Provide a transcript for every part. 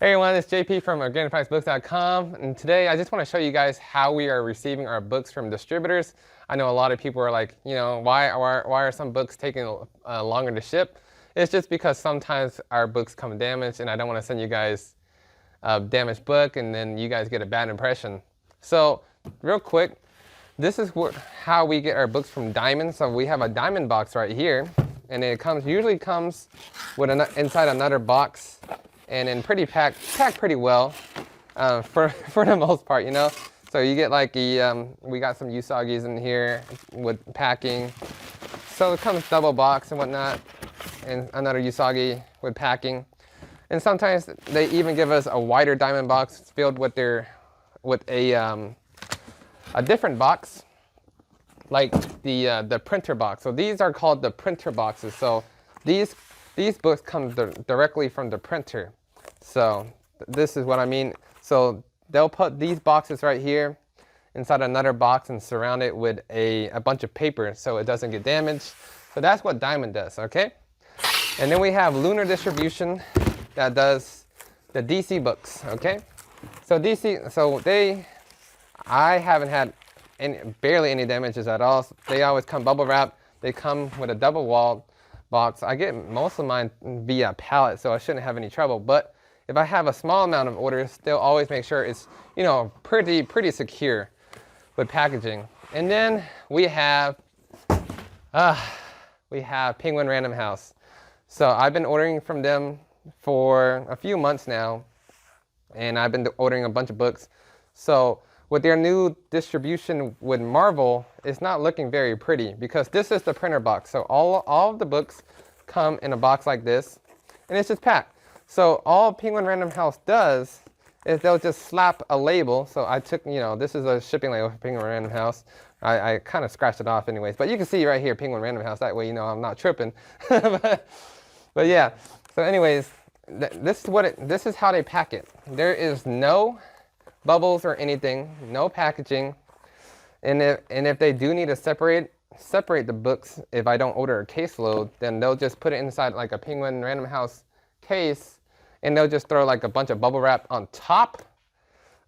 Hey everyone, it's JP from OrganicPriceBooks.com, and today I just want to show you guys how we are receiving our books from distributors. I know a lot of people are like, why are some books taking longer to ship? It's just because sometimes our books come damaged, and I don't want to send you guys a damaged book and then you guys get a bad impression. So, real quick, this is how we get our books from Diamond. So we have a Diamond box right here, and it usually comes with inside another box. And then packed pretty well for the most part, So you get like we got some Usagis in here with packing. So it comes double box and whatnot, and another Usagi with packing. And sometimes they even give us a wider Diamond box filled with a different box, like the printer box. So these are called the printer boxes. So these books come directly from the printer. So this is what I mean. So they'll put these boxes right here inside another box and surround it with a bunch of paper so it doesn't get damaged. So that's what Diamond does, okay? And then we have Lunar Distribution that does the DC books, okay? So I haven't had barely any damages at all. They always come bubble wrapped. They come with a double walled box. I get most of mine via pallet, so I shouldn't have any trouble. But if I have a small amount of orders, they'll always make sure it's pretty secure with packaging. And then we have Penguin Random House. So I've been ordering from them for a few months now, and I've been ordering a bunch of books. So with their new distribution with Marvel, it's not looking very pretty because this is the printer box. So all of the books come in a box like this, and it's just packed. So all Penguin Random House does is they'll just slap a label. So I took, this is a shipping label for Penguin Random House. I kind of scratched it off anyways, but you can see right here, Penguin Random House. That way, I'm not tripping. but yeah. So anyways, this is how they pack it. There is no bubbles or anything, no packaging. And if they do need to separate the books, if I don't order a caseload, then they'll just put it inside like a Penguin Random House case, and they'll just throw like a bunch of bubble wrap on top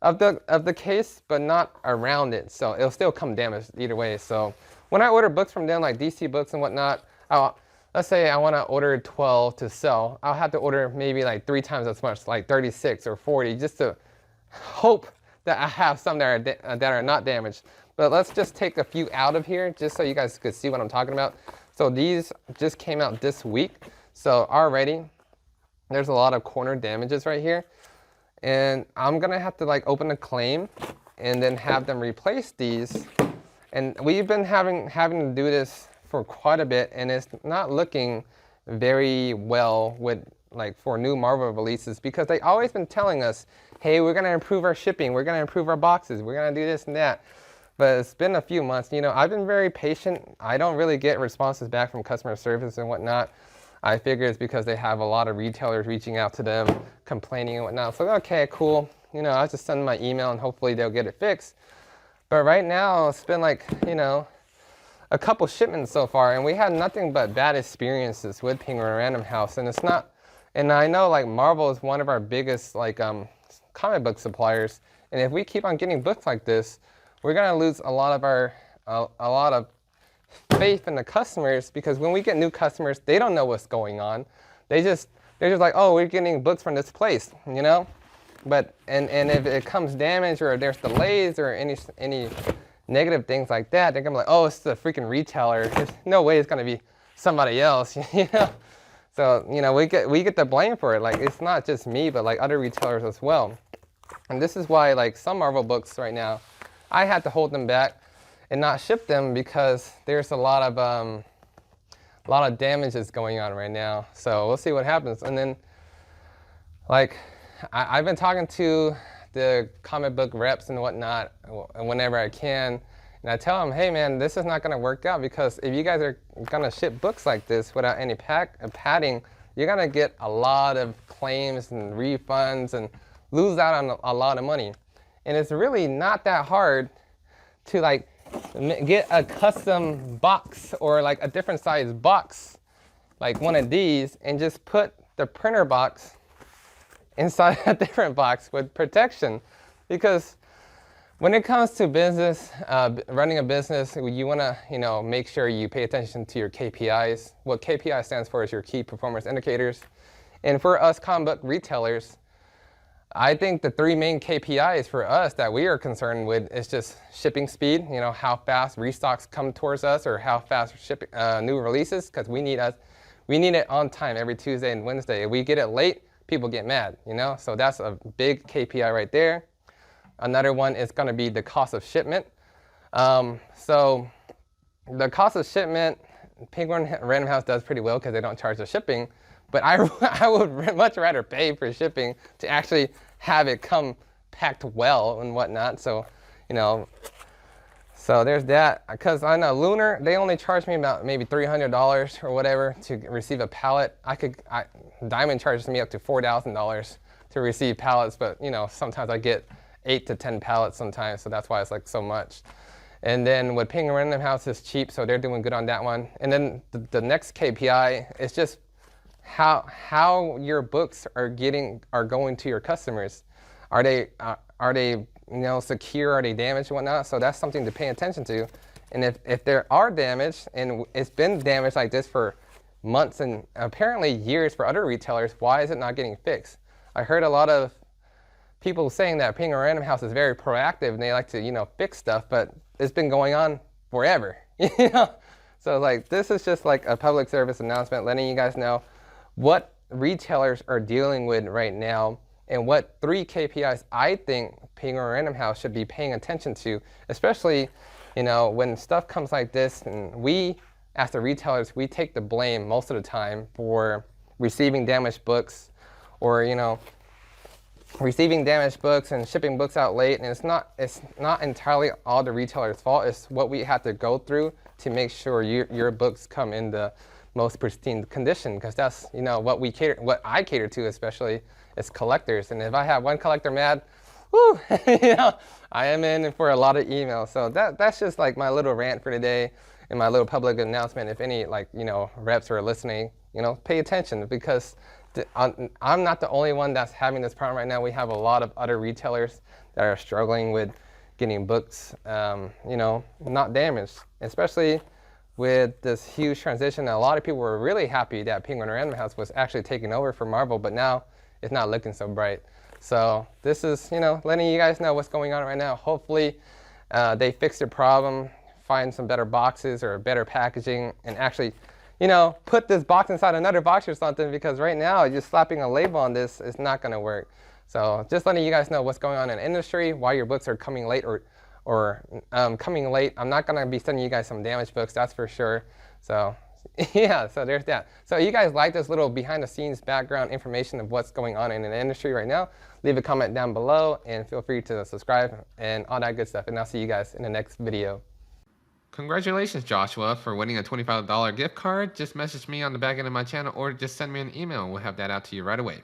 of the case, but not around it. So it'll still come damaged either way. So when I order books from them, like DC books and whatnot, let's say I want to order 12 to sell, I'll have to order maybe like 3 times as much, like 36 or 40, just to hope that I have some that are not damaged. But let's just take a few out of here just so you guys could see what I'm talking about. So these just came out this week. So already there's a lot of corner damages right here, and I'm gonna have to like open a claim and then have them replace these. And we've been having to do this for quite a bit, and it's not looking very well with for new Marvel releases, because they always been telling us, hey, we're gonna improve our shipping, we're gonna improve our boxes, we're gonna do this and that. But it's been a few months. I've been very patient. I don't really get responses back from customer service and whatnot. I figure it's because they have a lot of retailers reaching out to them, complaining and whatnot. So, okay, cool. I'll just send them my email and hopefully they'll get it fixed. But right now, it's been a couple shipments so far, and we had nothing but bad experiences with Penguin Random House. And it's not, and I know Marvel is one of our biggest comic book suppliers. And if we keep on getting books like this, we're gonna lose a lot of faith in the customers, because when we get new customers, they don't know what's going on. They're just like, oh, we're getting books from this place, But and if it comes damaged or there's delays or any negative things like that, they're gonna be like, oh, it's the freaking retailer. There's no way it's gonna be somebody else, So we get the blame for it. It's not just me, but other retailers as well. And this is why some Marvel books right now, I had to hold them back and not ship them, because there's a lot of damages going on right now. So we'll see what happens. And then I've been talking to the comic book reps and whatnot whenever I can, and I tell them, hey man, this is not going to work out, because if you guys are going to ship books like this without any padding, you're going to get a lot of claims and refunds and lose out on a lot of money. And it's really not that hard to get a custom box or a different size box, like one of these, and just put the printer box inside a different box with protection. Because when it comes to business, running a business, you want to, make sure you pay attention to your KPIs. What KPI stands for is your key performance indicators. And for us comic book retailers, I think the 3 main KPIs for us that we are concerned with is just shipping speed, how fast restocks come towards us, or how fast new releases, because we need it on time every Tuesday and Wednesday. If we get it late, people get mad, so that's a big KPI right there. Another one is going to be the cost of shipment. So the cost of shipment, Penguin Random House does pretty well because they don't charge the shipping. But I would much rather pay for shipping to actually have it come packed well and whatnot. So, so there's that. Because I know Lunar, they only charge me about maybe $300 or whatever to receive a pallet. Diamond charges me up to $4,000 to receive pallets, but sometimes I get 8 to 10 pallets sometimes, so that's why it's like so much. And then with Penguin Random House is cheap, so they're doing good on that one. And then the next KPI is just how your books are going to your customers. Are they secure? Are they damaged and whatnot? So that's something to pay attention to. And if there are damaged, and it's been damaged like this for months and apparently years for other retailers, why is it not getting fixed? I heard a lot of people saying that Penguin Random House is very proactive and they like to fix stuff, but it's been going on forever. So like this is just like a public service announcement letting you guys know what retailers are dealing with right now and what 3 KPIs I think Penguin Random House should be paying attention to, especially when stuff comes like this, and we as the retailers, we take the blame most of the time for receiving damaged books, or receiving damaged books and shipping books out late. And it's not entirely all the retailer's fault. It's what we have to go through to make sure your books come in the most pristine condition, because that's what I cater to, especially is collectors. And if I have one collector mad, whoo, I am in for a lot of emails. So that's just like my little rant for today and my little public announcement. If any reps are listening, pay attention, because I'm not the only one that's having this problem right now. We have a lot of other retailers that are struggling with getting books, not damaged, especially with this huge transition. A lot of people were really happy that Penguin Random House was actually taking over for Marvel, but now it's not looking so bright. So this is, letting you guys know what's going on right now. Hopefully they fix the problem, find some better boxes or better packaging, and actually put this box inside another box or something, because right now just slapping a label on this is not going to work. So just letting you guys know what's going on in the industry, why your books are coming late or coming late. I'm not going to be sending you guys some damaged books, that's for sure. So yeah, so there's that. So you guys like this little behind the scenes background information of what's going on in the industry right now, leave a comment down below and feel free to subscribe and all that good stuff. And I'll see you guys in the next video. Congratulations, Joshua, for winning a $25 gift card. Just message me on the back end of my channel or just send me an email. We'll have that out to you right away.